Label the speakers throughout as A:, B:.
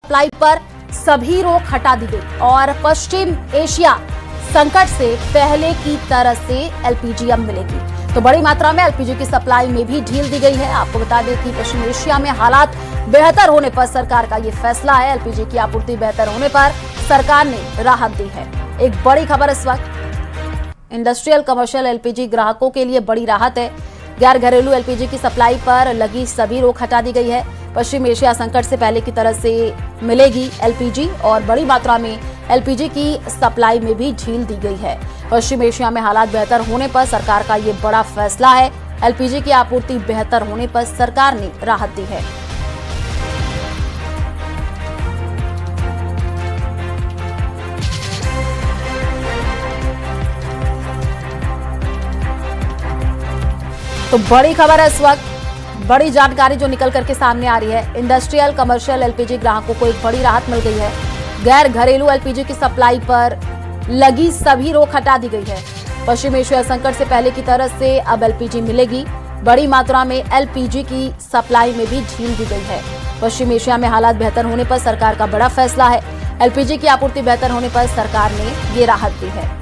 A: Supply पर सभी रोक हटा दी गई और पश्चिम एशिया संकट से पहले की तरह से एलपीजी अब मिलेगी। तो बड़ी मात्रा में एलपीजी की सप्लाई में भी ढील दी गई है। आपको बता दें कि पश्चिम एशिया में हालात बेहतर होने पर सरकार का ये फैसला है। एलपीजी की आपूर्ति बेहतर होने पर सरकार ने राहत दी है। एक बड़ी खबर इस वक्त इंडस्ट्रियल कमर्शियल एलपीजी ग्राहकों के लिए बड़ी राहत है। गैर घरेलू एलपीजी की सप्लाई पर लगी सभी रोक हटा दी गई है। पश्चिम एशिया संकट से पहले की तरह से मिलेगी एलपीजी और बड़ी मात्रा में एलपीजी की सप्लाई में भी ढील दी गई है। पश्चिम एशिया में हालात बेहतर होने पर सरकार का ये बड़ा फैसला है। एलपीजी की आपूर्ति बेहतर होने पर सरकार ने राहत दी है। तो बड़ी खबर है इस वक्त, बड़ी जानकारी जो निकल करके सामने आ रही है। इंडस्ट्रियल कमर्शियल एलपीजी ग्राहकों को एक बड़ी राहत मिल गई है। गैर घरेलू एलपीजी की सप्लाई पर लगी सभी रोक हटा दी गई है। पश्चिम एशिया संकट से पहले की तरह से अब एलपीजी मिलेगी। बड़ी मात्रा में एलपीजी की सप्लाई में भी ढील दी गई है। पश्चिम एशिया में हालात बेहतर होने पर सरकार का बड़ा फैसला है। एलपीजी की आपूर्ति बेहतर होने पर सरकार ने ये राहत दी है।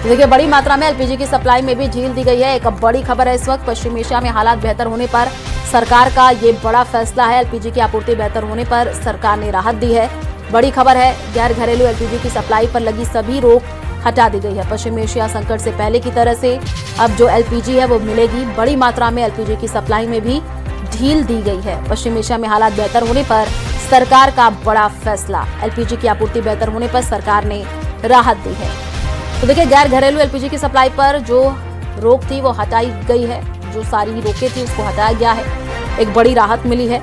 A: देखिए, बड़ी मात्रा में एलपीजी की सप्लाई में भी ढील दी गई है। एक बड़ी खबर है इस वक्त, पश्चिम एशिया में हालात बेहतर होने पर सरकार का ये बड़ा फैसला है। एलपीजी की आपूर्ति बेहतर होने पर सरकार ने राहत दी है। बड़ी खबर है, गैर घरेलू एलपीजी की सप्लाई पर लगी सभी रोक हटा दी गई है। पश्चिम एशिया संकट से पहले की तरह से अब जो एलपीजी है वो मिलेगी। बड़ी मात्रा में एलपीजी की सप्लाई में भी ढील दी गई है। पश्चिम एशिया में हालात बेहतर होने पर सरकार का बड़ा फैसला। एलपीजी की आपूर्ति बेहतर होने पर सरकार ने राहत दी है। तो देखिए, गैर घरेलू एलपीजी की सप्लाई पर जो रोक थी वो हटाई गई है। जो सारी रोकें थी उसको हटाया गया है। एक बड़ी राहत मिली है।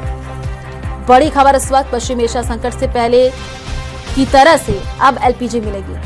A: बड़ी खबर इस वक्त, पश्चिम एशिया संकट से पहले की तरह से अब एलपीजी मिलेगी।